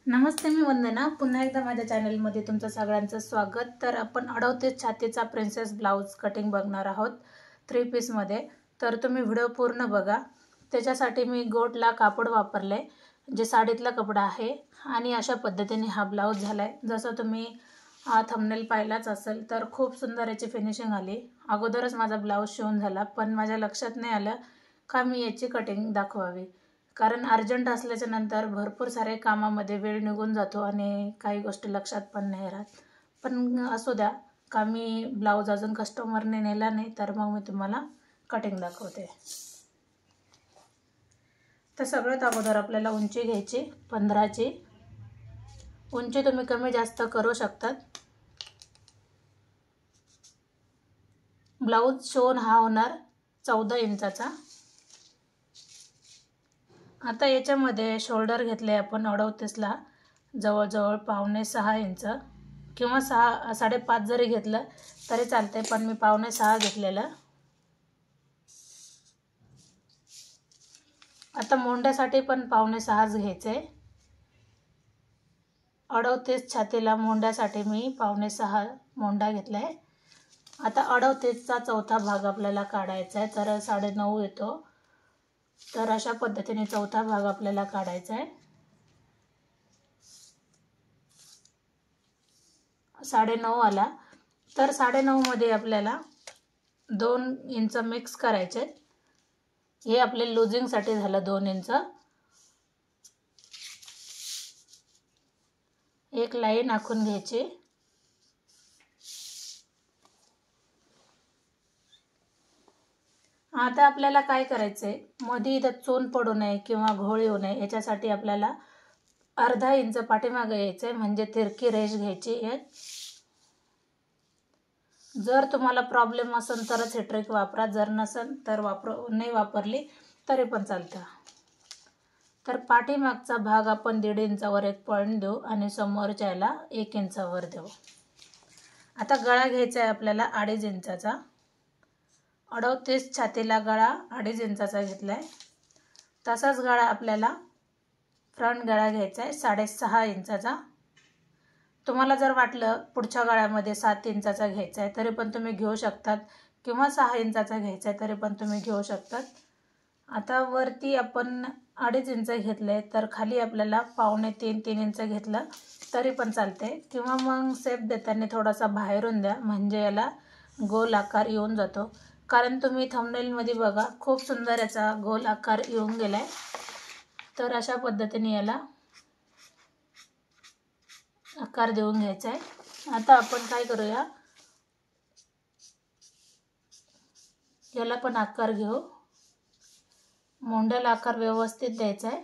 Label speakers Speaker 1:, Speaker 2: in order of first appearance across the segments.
Speaker 1: नमस्ते, मी वंदना. पुन्हा एकदा माझ्या चॅनलमध्ये तुमचं सगळ्यांचं स्वागत. तर आपण 38 छातीचा प्रिन्सेस ब्लाउज कटिंग बघणार आहोत 3 पीसमध्ये. तर तुम्ही व्हिडिओ पूर्ण बघा. त्याच्यासाठी मी गोटला कापड वापरले, जे साडीतला कपडा आहे, आणि अशा पद्धतीने हा ब्लाउज झालाय. जसं तुम्ही थंबनेल पाहिलाच असेल, तर खूप सुंदर याची फिनिशिंग आली. अगोदरच माझा ब्लाउज शिवून झाला, पण माझ्या लक्षात नाही आलं का मी याची कटिंग दाखवावी, कारण अर्जंट असल्याच्या नंतर भरपूर सारे कामामध्ये वेळ निघून जातो आणि काही गोष्टी लक्षात पण नाही राहत. पण असू द्या, का मी ब्लाऊज अजून कस्टमरने नेला नाही, तर मग मी तुम्हाला कटिंग दाखवते. तर सगळ्यात अगोदर आपल्याला उंची घ्यायची 15ची. उंची तुम्ही कमी जास्त करू शकतात. ब्लाऊज शिवून हा होणार 14 इंचाचा. आता याच्यामध्ये शोल्डर घेतले आपण 38ला जवळजवळ 5.5 इंच किंवा 6.5 जरी घेतलं तरी चालते, पण मी 5.5 घेतलेलं. आता मोंड्यासाठी पण 5.5 घ्यायचे. 38 छातीला मोंड्यासाठी मी 5.5 मोंडा घेतलाय. आता 38चा चौथा भाग आपल्याला काढायचा आहे, तर 9.5 येतो. तर अशा पद्धतीने चौथा भाग आपल्याला काढायचा आहे. 9.5 आला, तर 9.5 मध्ये आपल्याला 2 इंच मिक्स करायचे. हे आपले लुजिंगसाठी झालं 2 इंच. एक लाईन आखून घ्यायची. आता आपल्याला काय करायचंय, मध्ये इथं चून पडू नये किंवा घोळ येऊ नये, याच्यासाठी आपल्याला अर्धा इंच पाठीमागे यायचंय, म्हणजे तिरकी रेष घ्यायची एक. जर तुम्हाला प्रॉब्लेम असेल तरच हे ट्रिक वापरा, जर नसेल तर नाही वापरली तरी पण चालतं. तर पाठीमागचा भाग आपण 1.5 इंचावर एक पॉईंट देऊ आणि समोरच्या याला 1 इंचावर देऊ. आता गळा घ्यायचा आहे आपल्याला 2.5 इंचाचा. 38 छातीला गळा 2.5 इंचाचा घेतलाय. तसाच गळा आपल्याला फ्रंट गळा घ्यायचा आहे 6.5 इंचाचा. तुम्हाला जर वाटलं पुढच्या गळ्यामध्ये 7 इंचाचा घ्यायचा आहे तरी पण तुम्ही घेऊ शकतात, किंवा 6 इंचाचा घ्यायचा आहे तरी पण तुम्ही घेऊ शकतात. आता वरती आपण 2.5 इंच घेतले, तर खाली आपल्याला 2.5-3 इंच घेतलं तरी पण चालते, किंवा मग शेप देताना थोडासा बाहेरून द्या, म्हणजे याला गोल आकार येऊन जातो. कारण तुम्ही थंबनेलमध्ये बघा, खूप सुंदर याचा गोल आकार येऊन गेलाय. तर अशा पद्धतीने याला आकार देऊन घ्यायचा आहे. आता आपण काय करूया, याला पण आकार घेऊ. मोंड्याला आकार व्यवस्थित द्यायचा आहे.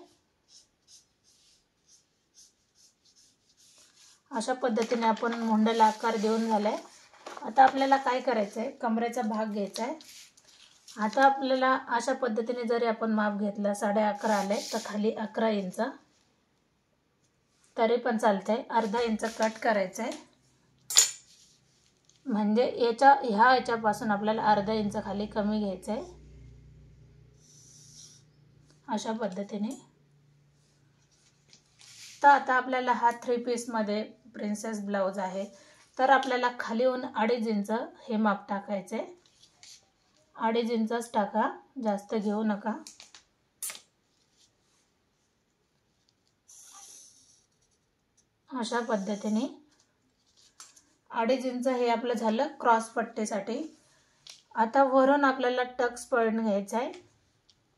Speaker 1: अशा पद्धतीने आपण मोंड्याला आकार देऊन झालाय. आता आपल्याला काय करायचं आहे, कमरेचा भाग घ्यायचा आहे. आता आपल्याला अशा पद्धतीने जरी आपण माप घेतलं 11.5 आले, तर खाली 11 इंच तरी पण चालतंय. अर्धा इंच कट करायचं आहे, म्हणजे याच्यापासून आपल्याला अर्धा इंच खाली कमी घ्यायचं आहे. अशा पद्धतीने. तर आता आपल्याला हा 3 पीसमध्ये प्रिन्सेस ब्लाउज आहे, तर आपल्याला खालीहून 2.5 इंच हे माप टाकायचे. 2.5 इंचच टाका, जास्त घेऊ नका. अशा पद्धतीने 2.5 इंच हे आपलं झालं क्रॉस पट्टीसाठी. आता वरून आपल्याला टक्स पॉईंट घ्यायचा आहे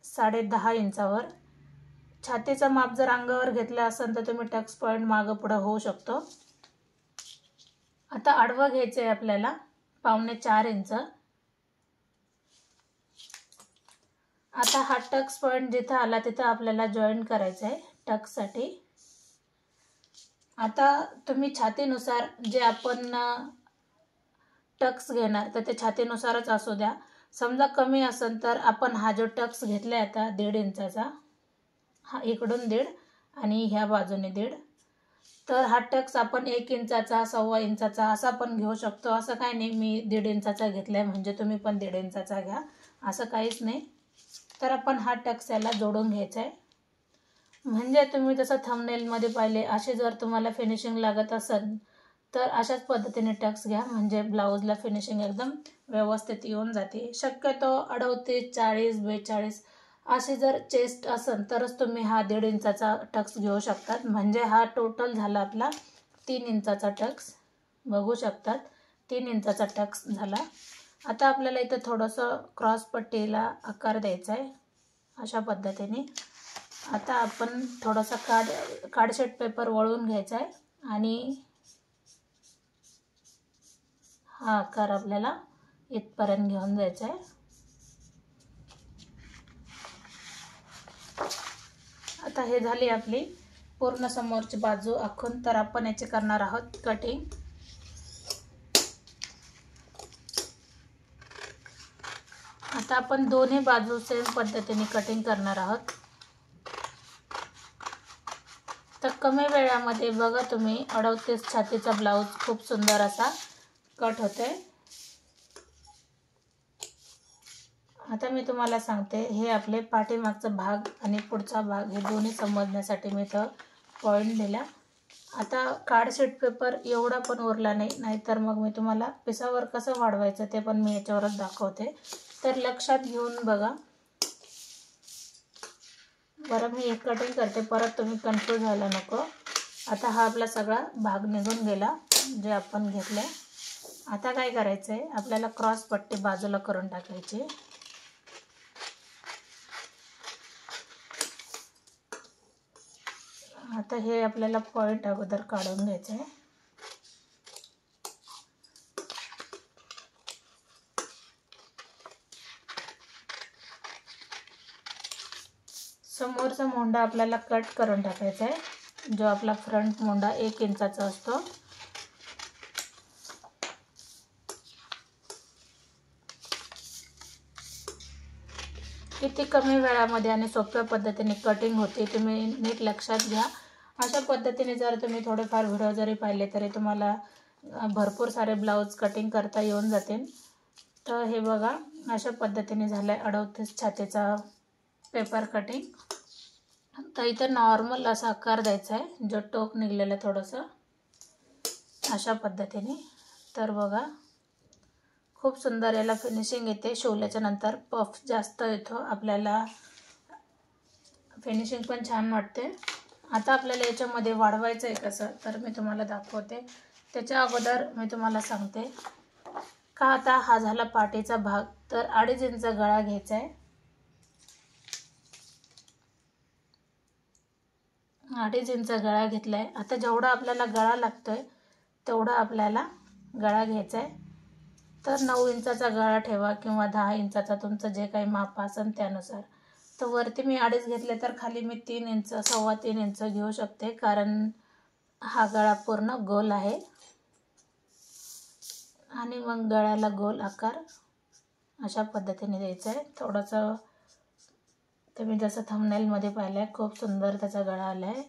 Speaker 1: 10.5 इंचावर. छातीचं माप जर अंगावर घेतलं असेल तर तुम्ही टक्स पॉईंट मागं पुढं होऊ शकतो. आता आडवं घ्यायचं आहे आपल्याला 4.5 इंच. आता हा टक्स पॉईंट जिथं आला तिथं आपल्याला जॉईंट करायचं आहे टक्ससाठी. आता तुम्ही छातीनुसार जे आपण टक्स घेणार तर ते छातीनुसारच असू द्या. समजा कमी असेल तर आपण हा जो टक्स घेतलाय आता 1.5 इंचाचा, हा इकडून 1.5 आणि ह्या बाजूने 1.5, तर हा टक्स आपण 1 इंचाचा 1.25 इंचाचा असा पण घेऊ शकतो. असं काही नाही मी 1.5 इंचाचा घेतलाय म्हणजे तुम्ही पण 1.5 इंचाचा घ्या, असं काहीच नाही. तर आपण हा टक्स याला जोडून घ्यायचा आहे. म्हणजे तुम्ही जसं थंबनेलमध्ये पाहिले असे जर तुम्हाला फिनिशिंग लागत असेल तर अशाच पद्धतीने टक्स घ्या, म्हणजे ब्लाऊजला फिनिशिंग एकदम व्यवस्थित येऊन जाते. शक्यतो 38, 40, 42 अशी जर चेस्ट असेल तरच तुम्ही हा 1.5 इंचाचा टक्स घेऊ शकतात. म्हणजे हा टोटल झाला आपला 3 इंचाचा टक्स. बघू शकतात 3 इंचाचा टक्स झाला. आता आपल्याला इथं थोडंसं क्रॉस पट्टीला आकार द्यायचा आहे अशा पद्धतीने. आता आपण थोडासा कार्डशीट पेपर वळून घ्यायचा आहे आणि हा आकार आपल्याला इथपर्यंत घेऊन जायचा आहे. आता हे झाली आपली पूर्ण समोरची बाजू आखून. तर आपण याचे करणार आहोत कटिंग. आता आपण दोन्ही बाजू सेम पद्धतीने कटिंग करणार आहोत. तर कमी वेळामध्ये बघा तुम्ही 38 छातीचा ब्लाऊज खूप सुंदर असा कट होतोय. आता मी तुम्हाला सांगते, हे आपले पाठीमागचा भाग आणि पुढचा भाग हे दोन्ही समजण्यासाठी मी इथं पॉईंट दिला. आता कार्डशीट पेपर एवढा पण उरला नाही, नाहीतर मग मी तुम्हाला पिसावर कसं वाढवायचं ते पण मी याच्यावरच दाखवते. तर लक्षात घेऊन बघा बरं. मी एक कटिंग करते, परत तुम्ही कन्फ्यूज व्हायला नको. आता हा आपला सगळा भाग निघून गेला जे आपण घेतले. आता काय करायचं आहे, आपल्याला क्रॉस पट्टी बाजूला करून टाकायची. आता हे आपल्याला पॉईंट अगोदर काढून घ्यायचं आहे. समोरचा मोंडा आपल्याला कट करून टाकायचा आहे. जो आपला फ्रंट मोंडा 1 इंचाचा असतो. किती कमी वेळामध्ये आणि सोप्या पद्धतीने कटिंग होते तुम्ही नीट लक्षात घ्या. अशा पद्धतीने जर तुम्ही थोडेफार व्हिडिओ जरी पाहिले तरी तुम्हाला भरपूर सारे ब्लाऊज कटिंग करता येऊन जातील. तर हे बघा अशा पद्धतीने झालं आहे 38 छातीचा पेपर कटिंग. तर इथं नॉर्मल असा आकार द्यायचा आहे, जो टोक निघलेलं थोडंसं अशा पद्धतीने. तर बघा खूप सुंदर याला फिनिशिंग येते. शिवल्याच्या नंतर पफ जास्त येतो, आपल्याला फिनिशिंग पण छान वाटते. आता आपल्याला याच्यामध्ये वाढवायचं आहे कसं, तर मी तुम्हाला दाखवते. त्याच्या अगोदर मी तुम्हाला सांगते का आता हा झाला पाठीचा भाग. तर 2.5 इंच गळा घ्यायचा आहे. 2.5 इंच गळा घेतला आहे. आता जेवढा आपल्याला गळा लागतोय तेवढा आपल्याला गळा घ्यायचा आहे. तर 9 इंचाचा गळा ठेवा किंवा 10 इंचाचा, तुमचं जे काही माप असेल त्यानुसार. तर वरती मी 2.5 घेतले तर खाली मी 3 इंच 3.25 इंच घेऊ शकते, कारण हा गळा पूर्ण गोल आहे. आणि मग गळ्याला गोल आकार अशा पद्धतीने द्यायचा आहे. थोडंसं तुम्ही जसं थंबनेलमध्ये पाहिलं आहे खूप सुंदर त्याचा गळा आला आहे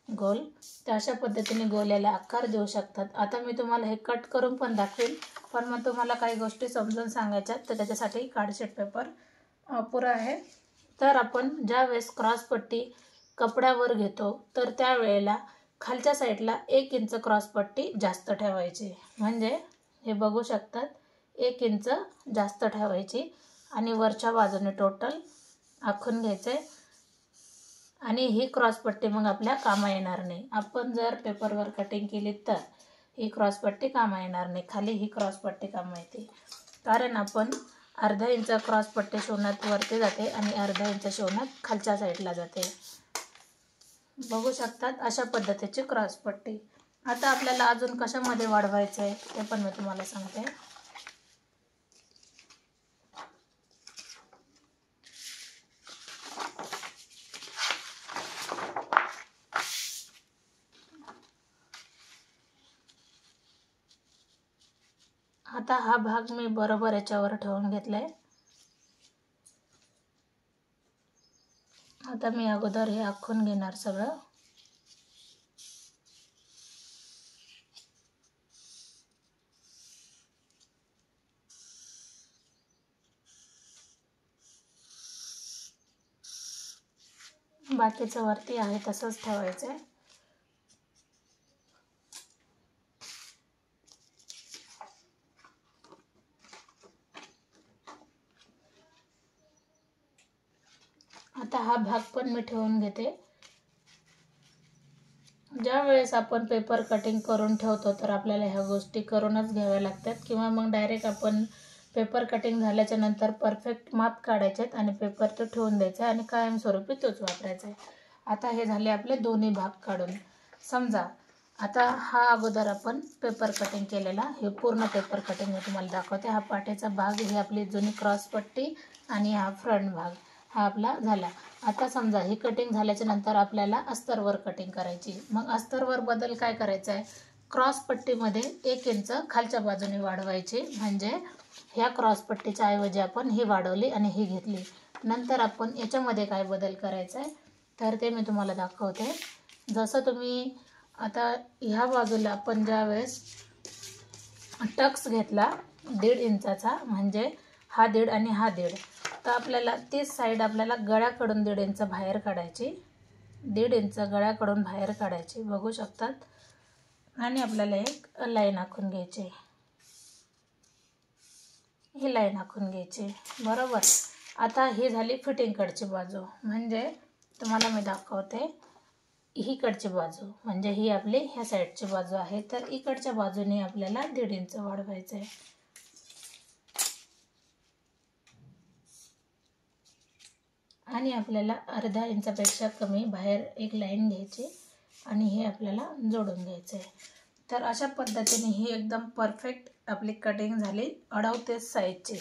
Speaker 1: गोल. तर अशा पद्धतीने गोल याला आकार देऊ शकतात. आता मी तुम्हाला हे कट करून पण दाखवेन, पण मग तुम्हाला काही गोष्टी समजून सांगायच्यात, तर त्याच्यासाठी कार्डशीट पेपर पुरा आहे. तर आपण ज्या वेळेस क्रॉसपट्टी कपड्यावर घेतो तर त्यावेळेला खालच्या साईडला 1 इंच क्रॉसपट्टी जास्त ठेवायची. म्हणजे हे बघू शकतात 1 इंच जास्त ठेवायची आणि वरच्या बाजूने टोटल आखून घ्यायचं आहे. आणि ही क्रॉसपट्टी मग आपल्या कामा येणार नाही. आपण जर पेपरवर कटिंग केली तर ही क्रॉसपट्टी कामा येणार नाही. खाली ही क्रॉसपट्टी कामा येते, कारण आपण अर्धा इंच क्रॉसपट्टी शिवण्यात वरती जाते आणि अर्धा इंच शिवण्यात खालच्या साईडला जाते. बघू शकतात अशा पद्धतीची क्रॉसपट्टी. आता आपल्याला अजून कशामध्ये वाढवायचं आहे ते पण मी तुम्हाला सांगते. आता हा भाग मी बरोबर याच्यावर ठेवून घेतलाय. आता मी अगोदर हे आखून घेणार सगळं. बाकीचं वरती आहे तसंच ठेवायचं आहे. आता हा भाग पण मी ठेवून घेते. ज्या वेळेस आपण पेपर कटिंग करून ठेवतो तर आपल्याला ह्या गोष्टी करूनच घ्याव्या लागतात, किंवा मग डायरेक्ट आपण पेपर कटिंग झाल्याच्या नंतर परफेक्ट माप काढायचे आणि पेपर तो ठेवून द्यायचा आणि कायमस्वरूपी तोच वापरायचा आहे. आता हे झाले आपले दोन्ही भाग काढून. समजा आता हा अगोदर आपण पेपर कटिंग केलेला, हे पूर्ण पेपर कटिंग मी तुम्हाला दाखवते. हा पाठीचा भाग, ही आपली जुनी क्रॉस पट्टी आणि हा फ्रंट भाग हा आपला झाला. आता समजा ही कटिंग झाल्याच्या नंतर आपल्याला अस्तरवर कटिंग करायची. मग अस्तरवर बदल काय करायचा आहे, क्रॉस पट्टीमध्ये 1 इंच खालच्या बाजूने वाढवायची, म्हणजे ह्या क्रॉस पट्टीच्या ऐवजी आपण ही वाढवली आणि ही घेतली. नंतर आपण याच्यामध्ये काय बदल करायचा आहे तर ते मी तुम्हाला दाखवते. जसं तुम्ही आता ह्या बाजूला आपण ज्या वेळेस टक्स घेतला 1.5 इंचाचा, म्हणजे हा 1.5 आणि हा 1.5, तर आपल्याला तीच साईड आपल्याला गळ्याकडून 1.5 इंच बाहेर काढायची. 1.5 इंच गळ्याकडून बाहेर काढायची, बघू शकतात. आणि आपल्याला एक लाईन आखून घ्यायची, ही लाईन आखून घ्यायची, बरोबर. आता ही झाली फिटिंगकडची बाजू, म्हणजे तुम्हाला मी दाखवते. इकडची बाजू म्हणजे ही आपली ह्या साईडची बाजू आहे, तर इकडच्या बाजूने आपल्याला 1.5 इंच वाढवायचं आहे. आणि आपल्याला अर्धा इंचापेक्षा कमी बाहेर एक लाईन घ्यायची आणि हे आपल्याला जोडून घ्यायचं आहे. तर अशा पद्धतीने ही एकदम परफेक्ट आपली कटिंग झाली 38 साईजची.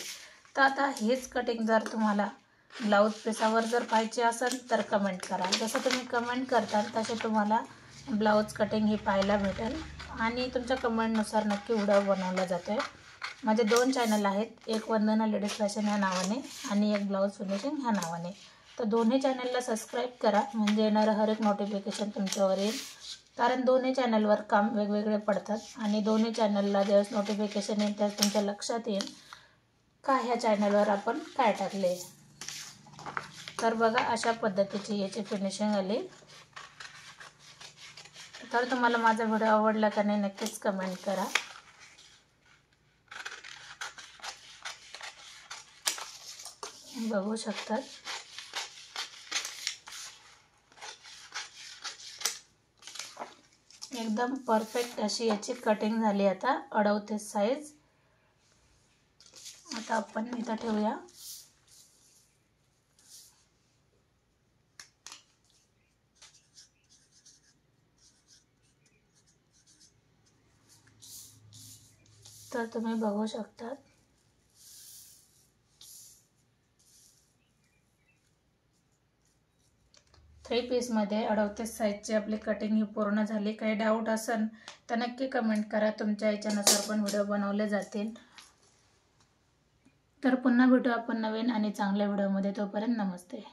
Speaker 1: तर आता हेच कटिंग जर तुम्हाला ब्लाऊज पीसावर जर पाहिजे असेल तर कमेंट करा. जसं तुम्ही कमेंट करताल तसे तुम्हाला ब्लाऊज कटिंग ही पाहायला भेटेल आणि तुमच्या कमेंटनुसार नक्की व्हिडिओ बनवला जातो आहे. माझे 2 चॅनल आहेत, एक वंदना लेडीज फॅशन ह्या नावाने आणि एक ब्लाऊज फिनिशिंग ह्या नावाने. तर दोन्ही चॅनलला सबस्क्राईब करा, म्हणजे येणारं हर एक नोटिफिकेशन तुमच्यावर येईल. कारण दोन्ही चॅनलवर काम वेगवेगळे पडतात आणि दोन्ही चॅनलला ज्यावेळेस नोटिफिकेशन येईल त्यावेळेस तुमच्या लक्षात येईल का ह्या चॅनलवर आपण काय टाकले. तर बघा अशा पद्धतीची याची फिनिशिंग आली. तर तुम्हाला माझा व्हिडिओ आवडला का नाही नक्कीच कमेंट करा. बघू शकतात. एकदम परफेक्ट अशी याची कटिंग झाली आता 38 साईज. आता आपण इथं ठेवूया. तर तुम्ही बघू शकतात. थ्री पीसमध्ये 38 साईजची आपली कटिंग ही पूर्ण झाली. काही डाऊट असेल तर नक्की कमेंट करा, तुमच्या इच्छेनुसार पण व्हिडिओ बनवले जातील. तर पुन्हा भेटू आपण नवीन आणि चांगल्या व्हिडिओमध्ये. तोपर्यंत नमस्ते.